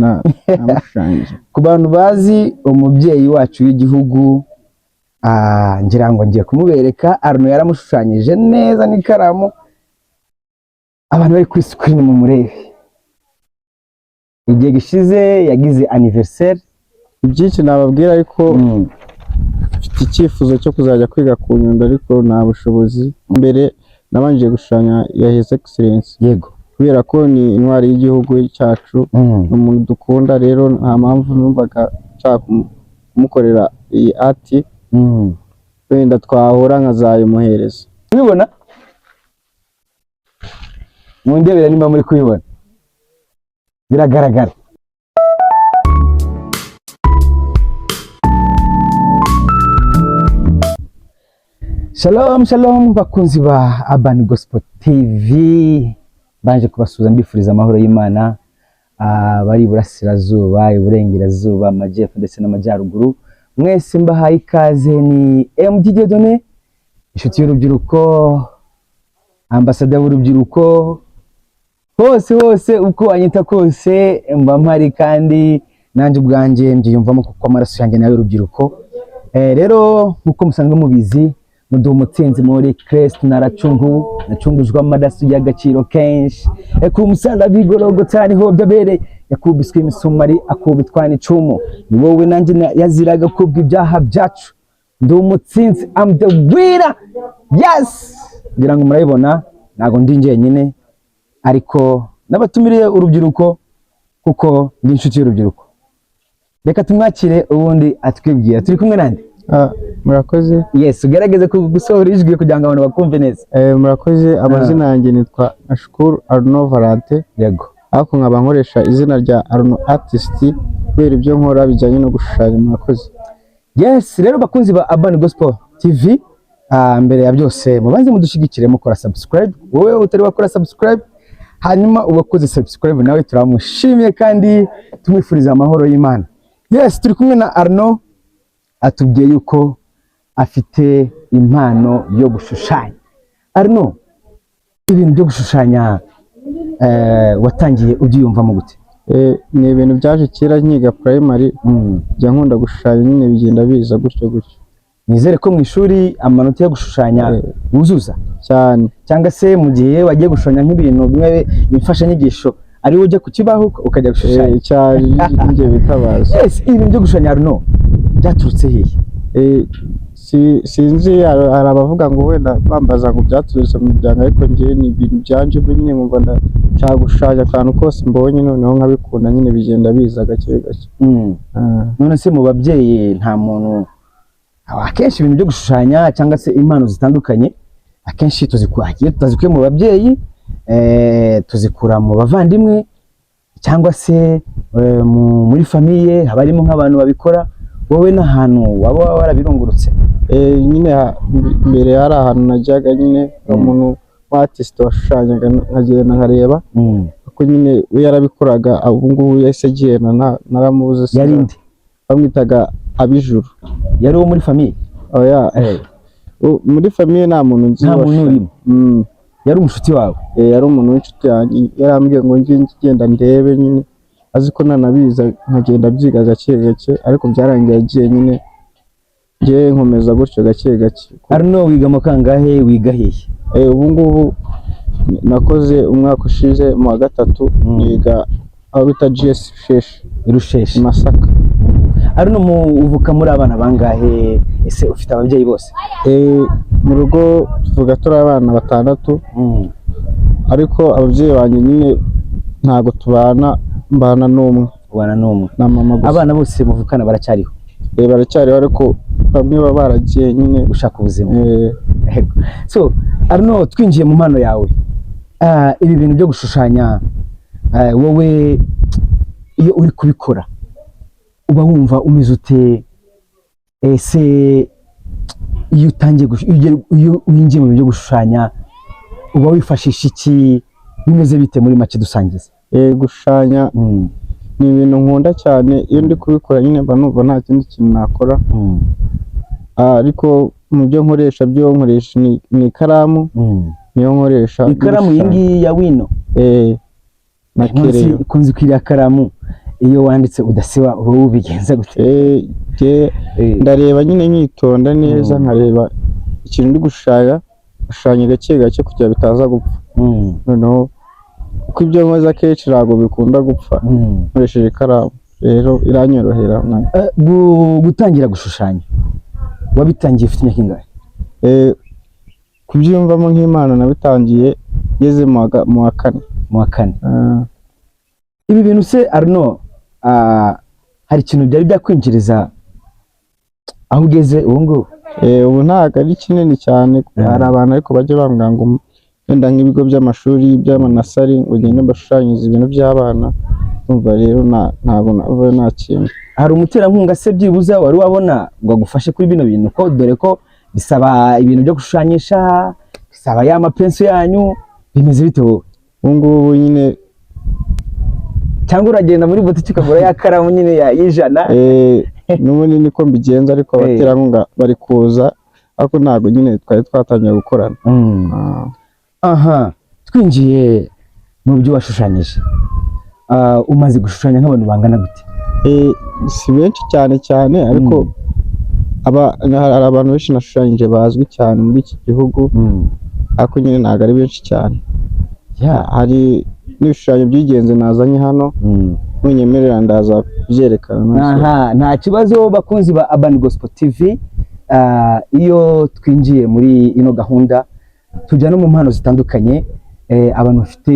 namushushanyije. Ku bantu bazi umubyeyi wacu w'igihugu, ngira ngo ngiye kumubereka. Arnaud yaramushushanyije neza n'ikaramu, abantu bari kuri screen mu murebe. Igihe gishize yagize anniversaire. Ibyinshi nababwira ariko mfite icyifuzo cyo kuzajya kwiga ku Nyundo, ariko nta bushobozi. Mbere nabanje gushushanya ya His Excellence, yego, kubera ko ni intwari y'igihugu cyacu, umuntu dukunda. Rero nta mpamvu numvaga nshaka kumukorera iyi art, wenda twahura nkazayimuhereza. Ubibona mu ndebera, nimba muri kubibona biragaragara. Shalom shalom bakunzi ba Urban Gospel TV, baje kubasuhuza mbifuriza amahoro y'Imana, bari Burasirazuba, Iburengerazuba, Amajyepfo ndetse n'Amajyaruguru. Mwese mbahaye ikaze. Ni MD Dieudonné, inshuti y'urubyiruko, ambassadeur w'urubyiruko. Hose uko anyita kose mba mpari, kandi nanjye ubwanjye mbyiyumvamo kuko amaraso yanjye nayo urubyiruko. Rero nkuko musanzwe mubizi, muduha umutsinzi muri Kristo nacungujwe amaraso y'agaciro kenshi, ku musaraba w'Igorogota niho byabereye, yakubiswe imisumari akubitwa n'icumu. Ni wowe nanjye yaziraga kubwa ibyaha byacu. Ndi umutsinzi, I'm the winner. Yes, ngira ngo murabibona, ntago ndi njyenyine, ariko nabatumiriye urubyiruko kuko ndi inshuti y'urubyiruko. Reka tumwakire ubundi atwibwira. Turi kumwe nande? Murakoze. Yes, ugerageze gusohora ijwi kugira ngo abantu bakumve neza. Murakoze. Amazina yanjye nitwa Ashkuru Arnaud Valentin. Yego. Ariko nkaba nkoresha izina rya Arnaud Artist kubera ibyo nkora bijyanye no gushushanya. Murakoze. Yes, rero bakunzi ba Urban Gospel TV, mbere ya byose mubanze mudushigikire mukora subscribe. Wowe utari wakora subscribe, hanyuma ubakoze subscribe nawe turamushimiye kandi tumwifuriza amahoro y'Imana. Yes, turi kumwe na Arnaud, atubwiye yuko afite impano yo gushushanya. Arnaud, ibintu byo gushushanya watangiye ubyiyumvamo gute? Ni ibintu byaje kera nkiga primary, njya nkunda gushushanya, nyine bigenda biza gutyo. Nizere ko mu ishuri amanota yo gushushanya wuzuza cyane, cyangwa se mu gihe wagiye gushushanya nk'ibintu bimwe bifasha nyigisho ari ujya ku kibaho ukajya gushushanya cyane ngiye bitabaza. Yes, ibi byo gushushanya Arnaud byaturutse hehe? Sinzi, hari abavuga ngo wenda bambaza ngo byaturutse mu muryango, ariko ngiye ni ibintu byanje nyine, nkumva ndashaka gushushanya akantu kose mbonye, noneho nkabikunda, nyine bigenda biza gake. None se mu babyeyi nta muntu, akenshi ibintu byo gushushanya cyangwa se impano zitandukanye akenshi tuzikuye mu babyeyi, tuzikura mu bavandimwe, cyangwa se muri famiye haba harimo nk'abantu babikora. Wowe n'ahantu waba warabirungurutse? Nyine mbere hari ahantu najyaga, nyine umuntu w'artist washushanyaga, nkagenda nkareba kuko nyine we yarabikoraga. Ubu ngubu yahise agenda, naramubuze. Yari nde? Bamwitaga Abijuru. Yari uwo muri famiye? Oya, muri famiye nta muntu nzi. Nta muntu urimo? Yari umushuti wawe? Yari umuntu w'inshuti yanjye, yarambwiye ngo njye ngenda ndebe, nyine azi ko nanabiza, nkagenda byiga gake, ariko byarangiye agiye, nyine njye nkomeza gutyo gake. Arnaud, wiga mu kangahe, wiga hehe? Ubu ngubu nakoze umwaka ushize mu wa gatatu, niga aho bita GS Rusheshe Masaka. Arnaud, uvuka muri abana bangahe? Ese ufite ababyeyi bose? Mu rugo tuvuga turi abana 6, ariko ababyeyi banjye nyine ntago tubana, mbana n'umwe. Ubana n'umwe? Na mama gusa. Abana bose muvukana baracyariho? Baracyariho, ariko bamwe baba baragiye nyine gushaka ubuzima. So Arnaud, twinjiye mu mpano yawe, ibi bintu byo gushushanya, wowe iyo uri kubikora uba wumva umeze ute? Ese iyo utangiye iyo winjiye mu bintu byo gushushanya uba wifashisha iki? Bimeze bite muri make dusangiza? Gushushanya ni ibintu nkunda cyane. Iyo ndi kubikora nyine mba numva nta kindi kintu nakora, ariko mu byo nkoresha ni ikaramu. Niyo nkoresha. Ikaramu iyi ngiyi ya wino? Na kereyo. Ikunze kwiriya karamu iyo wanditse udasiba wowe ubigenza gute? Ndareba nyine nyitonda neza nkareba ikintu ndi gushushanya gake gake kugira bitaza gupfa. Noneho kuko ibyo nkoze akenshi ntabwo bikunda gupfa nkoresheje ikaramu, rero iranyorohera. Gutangira gushushanya wabitangiye ufite imyaka ingahe? Kubyiyumvamo nk'Imana nabitangiye ngeze mu wa kane. Ibi bintu se Arnaud, hari ikintu byari byakwinjiriza aho ugeze ubu ngubu? Ubu ntabwo ari kinini cyane. Hari abantu ariko bajya bambwira ngo wenda nk'ibigo by'amashuri by'amanasari ngo ugende bashushanyirize ibintu by'abana, umva rero ntabwo navuye nta kintu. Hari umuterankunga se byibuza wari wabona ngo agufashe kuri bino bintu, ko dore ko bisaba ibintu byo gushushanyisha, bisaba ya mapenso yanyu, bimeze bite wowe? Ubu ngubu nyine cyangwa uragenda muri butike ukagura ya karamu nyine y'ijana? N'ubundi niko mbigenza, ariko abaterankunga bari kuza, ariko ntabwo nyine twari twatangiye gukorana. Aha, twinjiye mu byo washushanyije, umaze gushushanya nk'abantu bangana gute? Si benshi cyane ariko hari abantu benshi nashushanyije bazwi cyane muri iki gihugu, ariko nyine ntabwo ari benshi cyane. Hari n'ibishushanyo by'ingenzi nazanye hano, nunyemerera ndaza kubyerekana. Nta kibazo bakunzi ba Urban Gospel TV. Iyo twinjiye muri ino gahunda tujya no mu mpano zitandukanye, abantu bafite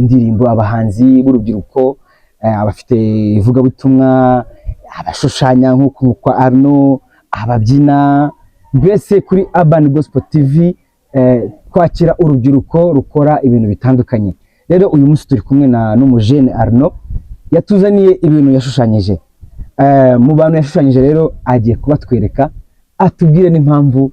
indirimbo, abahanzi b'urubyiruko, abafite ivugabutumwa, abashushanya nk'uko kwa Arnaud, ababyina, mbese kuri Urban Gospel TV twakira urubyiruko rukora ibintu bitandukanye. Rero uyu munsi turi kumwe n'umujene Arnaud, yatuzaniye ibintu yashushanyije. Mu bantu yashushanyije rero agiye kubatwereka, atubwire n'impamvu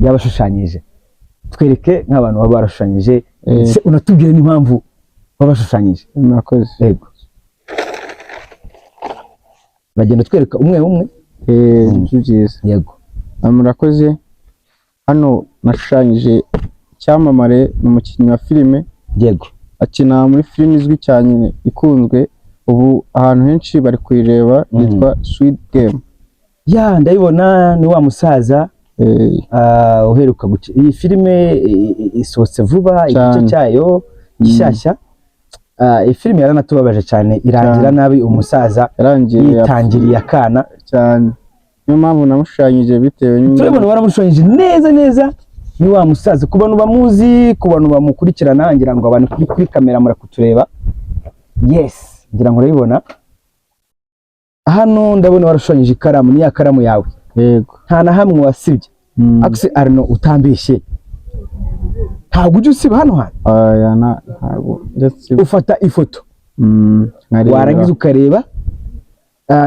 yabashushanyije. Twereke nk'abantu baba barashushanyije, unatubwire n'impamvu babashushanyije. Murakoze. Yego, bagenda twereka umwe umwe. Byiza. Yego. Murakoze. Hano nashushanyije icyamamare mu mukinnyi wa filime. Yego. Akina muri filime izwi cyane ikunzwe ubu ahantu henshi bari kuyireba, yitwa Squid Game. Ndayibona ni wa musaza uheruka gukina iyi filime, isohotse vuba igice cyayo gishyashya. Iyi filime yaranatubabaje cyane, irangira nabi, umusaza yitangiriye akana cyane. Niyo mpamvu namushushanyije bitewe n'ibyo turabona baramushushanyije neza. Ni wa musaza, ku bantu bamuzi, ku bantu bamukurikirana, ngira ngo abantu kuri kamera murakutureba. Yes, ngira ngo urabibona hano. Ndabona warashushanyije ikaramu, ni ya karamu yawe? Yego. Nta na hamwe wasibye? Akse Arnaud, utambeshye, ntabwo ujya usiba hano hantu? Ntabwo ufata ifoto warangiza ukareba.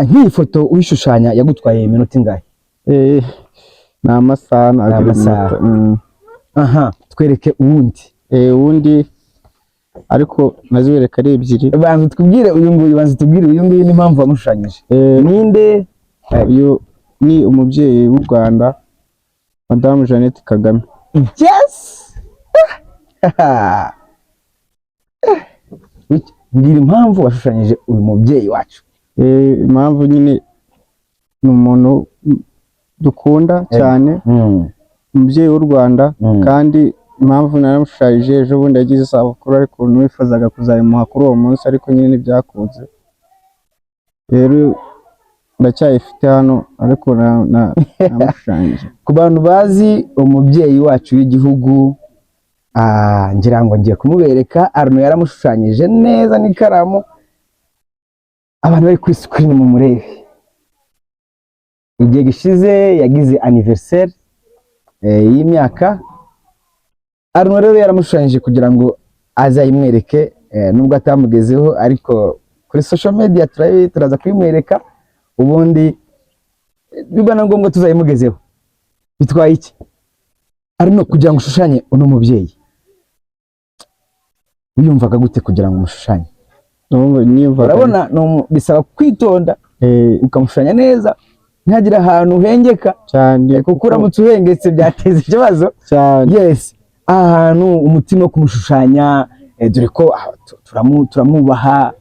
Nk'iyi foto uyishushanya yagutwaye iminota ingahe? Ni amasaha. Aha, twereke uwundi ariko nazibereka ari ebyiri. Banza tubwire uyu nguyu n'impamvu wamushushanyije. Ninde? Uyu ni umubyeyi w'u Rwanda, Madamu Jeannette Kagame. Yes. Mbwira impamvu washushanyije uyu mubyeyi wacu. Impamvu nyine ni umuntu dukunda cyane, umubyeyi w'u Rwanda, kandi impamvu naramushushanyije ejo bundi yagize isabukuru, ariko nifuzaga kuzayimuha kuri uwo munsi, ariko nyine ntibyakunze. Rero ndacyayifite hano, ariko namushushanyije. Ku bantu bazi umubyeyi wacu w'igihugu, ngira ngo ngiye kumubereka. Arnaud yaramushushanyije neza n'ikaramu, abantu bari kuri screen mu murebe. Igihe gishize yagize anniversaire y'imyaka. Arnaud rero yaramushushanyije kugira ngo azayimwereke, nubwo atamugezeho, ariko kuri social media turaza kuyimwereka, ubundi biba na ngombwa tuzayimugezeho. Bitwaye iki Arnaud kugira ngo ushushanye uno mubyeyi? Wiyumvaga gute kugira ngo umushushanye? Urabona bisaba kwitonda, ukamushushanya neza, ntagira ahantu uhengeka cyane, kuko uramutse uhengetse byateza ikibazo cyane. Yes, ahantu umutima wo kumushushanya, dore ko turamwubaha,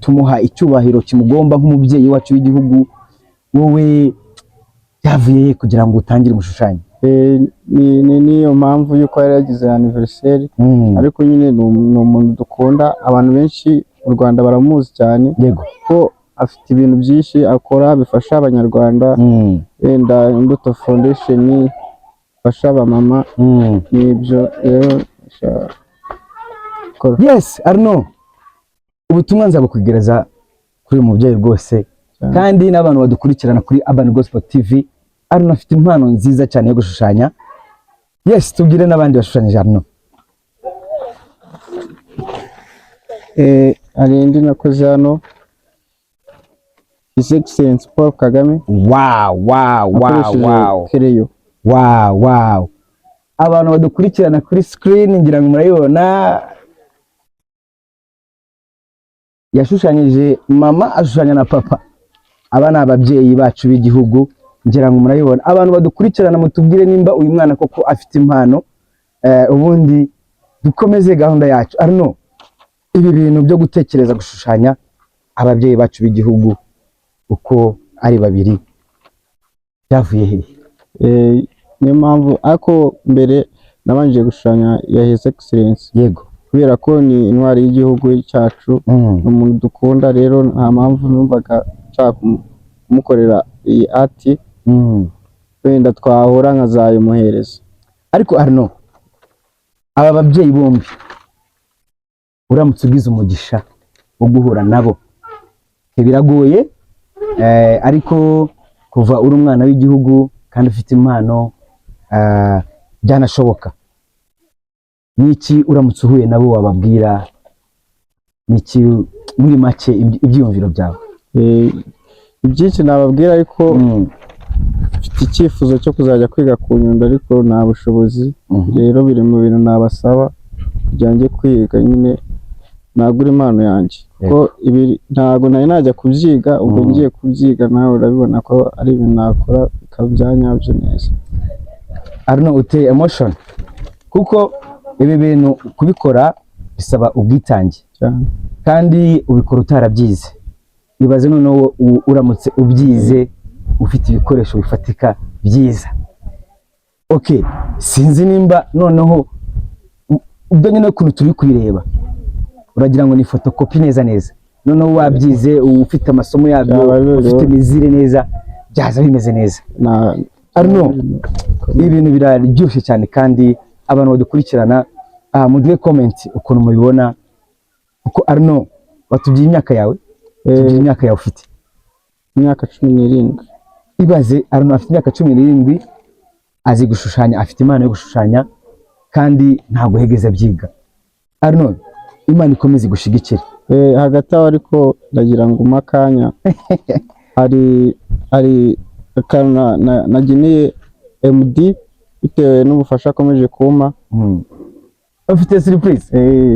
tumuha icyubahiro kimugomba nk'umubyeyi wacu w'igihugu. Wowe yavuye kugira ngo utangire umushushanya? Niyo mpamvu yuko yari yagize anniversaire, ariko nyine ni umuntu dukunda, abantu benshi mu Rwanda baramuzi cyane. Yego, ko afite ibintu byinshi akora bifasha abanyarwanda, wenda Imbuto Foundation ifasha abamama, n'ibyo rero. Yes, Arno, ubutumwa nzabukugereza kuri uyu mubyeyi rwose, kandi n'abantu badukurikirana kuri Urban Gospel TV. Arno afite impano nziza cyane yo gushushanya. Yes, tubwire n'abandi bashushanyije Arno. Hari indi nakoze hano, His Excellency Paul Kagame. Wow. Abantu badukurikirana kuri screen ngira ngo murayibona, yashushanyije mama ashushanya na papa. Aba ni ababyeyi bacu b'igihugu, ngira ngo murayibona. Abantu badukurikirana mutubwire nimba uyu mwana koko afite impano, ubundi dukomeze gahunda yacu. Arno, ibi bintu byo gutekereza gushushanya ababyeyi bacu b'igihugu uko ari babiri byavuye hehe? Niyo mpamvu ako mbere nabanje gushushanya ya His Excellency. Yego, kubera ko ni intwari y'igihugu cyacu, umuntu dukunda, rero nta mpamvu numvaga nshaka kumukorera iyi art, wenda twahura nkazayimuhereza. Ariko Arno, aba babyeyi bombi uramutse ugize umugisha wo guhura nabo, biragoye, ariko kuva uri umwana w'igihugu kandi ufite impano, byanashoboka. Niki uramutse uhuye nabo wababwira? Niki muri make ibyiyumviro byawe? Ibyinshi nababwira, ariko mfite icyifuzo cyo kuzajya kwiga ku Nyundo, ariko nta bushobozi. Rero biri mu bintu nabasaba kugira njye kwiga, nyine nagura impano yanjye, ko ibi ntago nari najya kubyiga. Ubwo ngiye kubyiga nawe urabibona ko ari ibintu nakora bikaba byanyabyo neza. Arno, uteye emotion, kuko ibi bintu kubikora bisaba ubwitange kandi ubikora utarabyize. Ibaze noneho uramutse ubyize ufite ibikoresho bifatika byiza. Okay, sinzi nimba noneho ubwo nyine ukuntu turi kubireba uragira ngo ni photocopy neza. Noneho wabyize, ufite amasomo yabyo, ufite mizire neza, byaza bimeze neza. Arno, ibintu biraryoshye cyane, kandi abantu badukurikirana muduhe comment ukuntu mubibona. Uko Arno, watubwiye imyaka yawe? Tubwiye imyaka yawe ufite? Imyaka 17. Ibaze Arno afite imyaka 17, azi gushushanya, afite impano yo gushushanya, kandi ntabwo hegeze abyiga. Arno, Imana ikomeze gushigikira. Hagati aho ariko ndagira ngo umakanya hari nageneye MD bitewe n'ubufasha akomeje kumpa. Ufite surprise?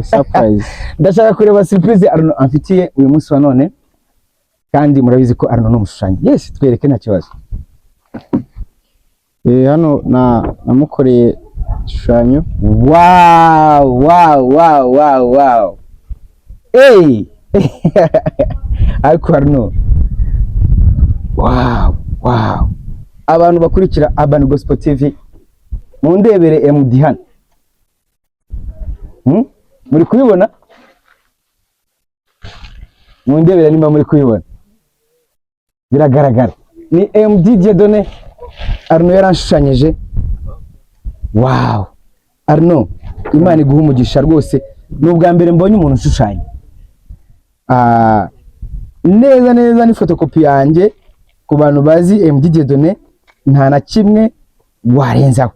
Surprise. Ndashaka kureba surprise Arno amfitiye uyu munsi wa none, kandi murabizi ko Arno no mushushanyi. Yes, twereke nta kibazo. Hano namukoreye igishushanyo. Wow. Ariko Arno, wow. Abantu bakurikira Urban Gospel TV, mundebere MD hano. Muri kubibona? Mundebere nimba muri kubibona. Biragaragara. Ni MD Dieudonné Arno yaranshushanyije. Wow. Arno, Imana iguha umugisha rwose. Ni ubwa mbere mbonye umuntu ushushanya. Neza ni photocopy yanjye. Ku bantu bazi MD Dieudonné nta na kimwe warenzaho.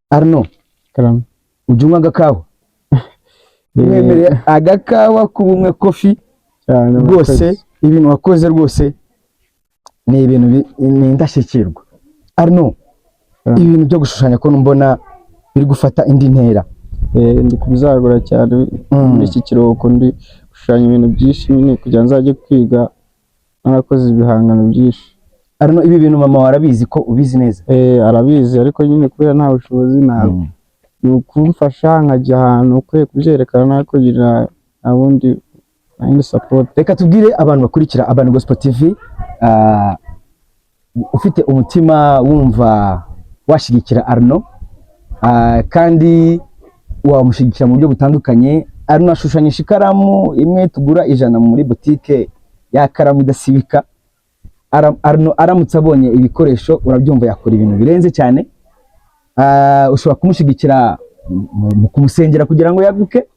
Arno, Karame, ujye agakawa? Mwemereye agakawa ku Bumwe Coffee rwose. Ibintu wakoze rwose ni ibintu indashyikirwa. Arno, ibintu byo gushushanya ko mbona biri gufata indi ntera. Ndi kubizagura cyane muri iki kiruhuko, ndi gushushanya ibintu byinshi nyine kugira nzajye kwiga, narakoze ibihangano byinshi. Arno, ibi bintu mama warabizi ko ubizi neza? Arabizi, ariko nyine kubera nta bushobozi ntabwo. Ni ukumfasha nkajya ahantu ukwiye kubyerekana, nako kugira abundi nta support. Reka tubwire abantu bakurikira Urban Gospel TV, ufite umutima wumva washyigikira Arno, kandi wamushyigikira mu buryo butandukanye. Arno ashushanyisha ikaramu imwe tugura 100 muri boutique ya karamu idasibika. Arno aramutse abonye ibikoresho urabyumva yakora ibintu birenze cyane. Ushobora kumushyigikira mu kumusengera kugira ngo yaguke,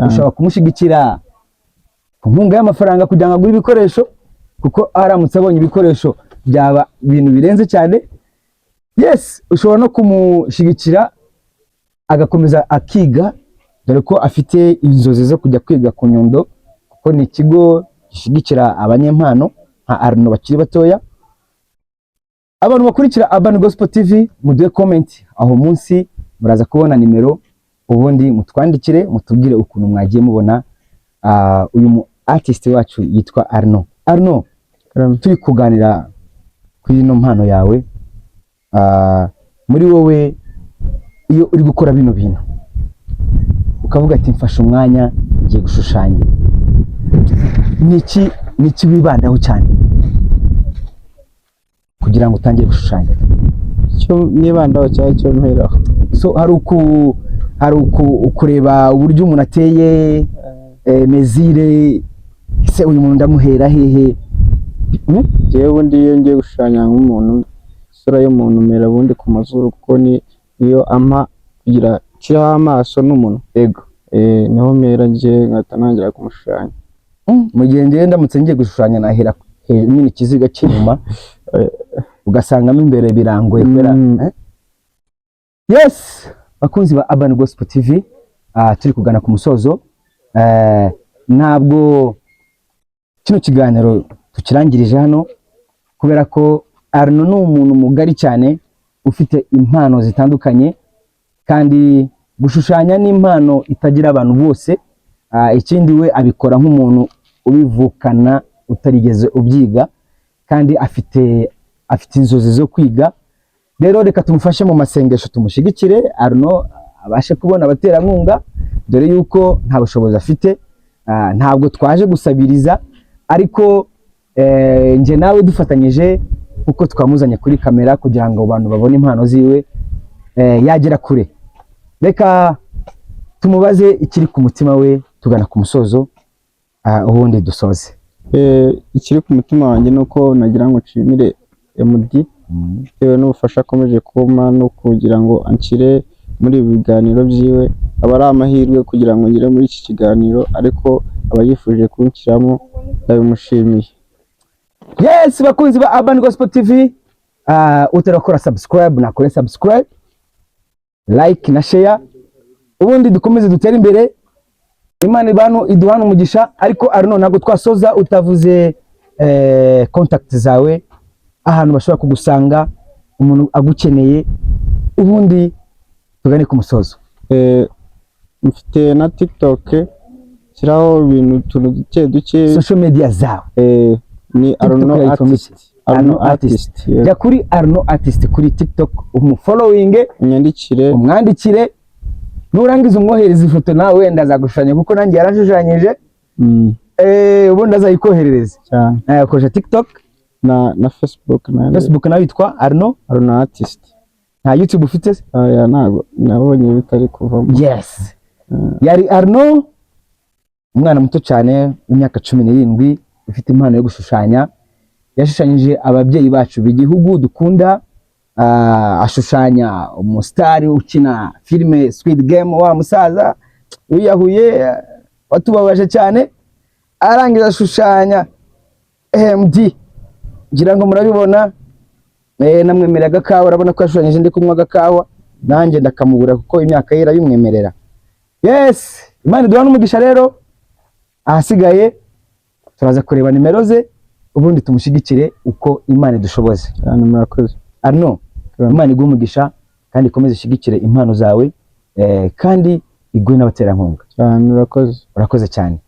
ushobora kumushyigikira ku nkunga y'amafaranga kugira ngo agure ibikoresho, kuko aramutse abonye ibikoresho byaba ibintu birenze cyane. Yes, ushobora no kumushyigikira agakomeza akiga, dore ko afite inzozi zo kujya kwiga ku Nyundo, kuko ni ikigo gishyigikira abanyempano nka Arno bakiri batoya. Abantu bakurikira Urban Gospel TV, muduhe comment aho munsi, muraza kubona nimero, ubundi mutwandikire mutubwire ukuntu mwagiye mubona uyu mu artist wacu yitwa Arno. Arno, turi kuganira kuri ino mpano yawe. Muri wowe iyo uri gukora bino bintu ukavuga ati mfashe umwanya ngiye gushushanya, niki wibandaho cyane kugira ngo utangire gushushanya? Cyo nibandaho cyane cyo mperaho. So hari ukureba uburyo umuntu ateye, mezire, ese uyu muntu ndamuhera hehe? Jewe ubundi iyo ngiye gushushanya nk'umuntu, isura y'umuntu mera bundi ku mazuru, kuko niyo ampa kugira kiraho amaso n'umuntu. Yego. Niho mera ngiye ngatangira kumushushanya. Mu gihe ngiye ndamutse ngiye gushushanya nahera nyine ikiziga cy'inyuma, ugasangamo imbere birangoye kwera. Yes, bakunzi ba Urban Gospel TV, turi kugana ku musozo. Ntabwo kino kiganiro tukirangirije hano, kubera ko Arno ni umuntu mugari cyane ufite impano zitandukanye, kandi gushushanya ni impano itagira abantu bose. Ikindi we abikora nk'umuntu ubivukana utarigeze ubyiga, kandi afite inzozi zo kwiga. Rero reka tumufashe mu masengesho, tumushyigikire Arno abashe kubona abaterankunga, dore yuko nta bushobozi afite. Ntabwo twaje gusabiriza, ariko nje nawe dufatanyije, kuko twamuzanye kuri kamera kugira ngo abantu babone impano ziwe, yagera kure. Reka tumubaze ikiri ku mutima we, tugana ku musozo, ubundi dusoze. Ikiri ku mutima wanjye nuko nagira ngo nshimire MD bitewe n'ubufasha akomeje kumpa no kugira ngo anshyire muri ibi biganiro byiwe. Aba ari amahirwe kugira ngo ngire muri iki kiganiro, ariko aba yifuje kunshyiramo, ndabimushimiye. Yes, bakunzi ba Urban Gospel TV, utarakora subscribe nakore subscribe, like na share, ubundi dukomeze dutere imbere. Imana ibanu iduhana umugisha. Ariko Arno, ntabwo twasoza utavuze contact zawe, ahantu bashobora kugusanga umuntu agukeneye, ubundi tugane ku musozo. Mfite na TikTok, kiraho ibintu duke social media zawe. Ni Arno Artist. Ya kuri Arno Artist kuri TikTok, umufollowing, umwandikire, nurangiza umwohereza ifoto nawe wenda azagushushanya, kuko nanjye yarashushanyije. Ubundi azayikoherereza cyane. Yakoresha TikTok na Facebook nawe yitwa Arno Artist. Nta YouTube ufite? Ntabwo, nabonye bitari kuvamo. Yes. Yari Arno, umwana muto cyane w'imyaka 17, ufite impano yo gushushanya. Yashushanyije ababyeyi bacu b'igihugu dukunda. Ashushanya umusitari ukina filime Squid Game, wa musaza wiyahuye watubabaje cyane. Arangiza ashushanya MD, ngira ngo murabibona. Namwemerera agakawa, urabona ko yashushanyije ndi kunywa agakawa, nanjye ndakamubura kuko imyaka ye irabimwemerera. Yes, Imana iduhana umugisha. Rero ahasigaye turaza kureba nimero ze, ubundi tumushyigikire uko Imana idushoboze. Cyane murakoze. Arno, Imana iguhe umugisha, kandi ikomeze ishyigikire impano zawe, kandi iguhe n'abaterankunga. Cyane murakoze. Urakoze cyane.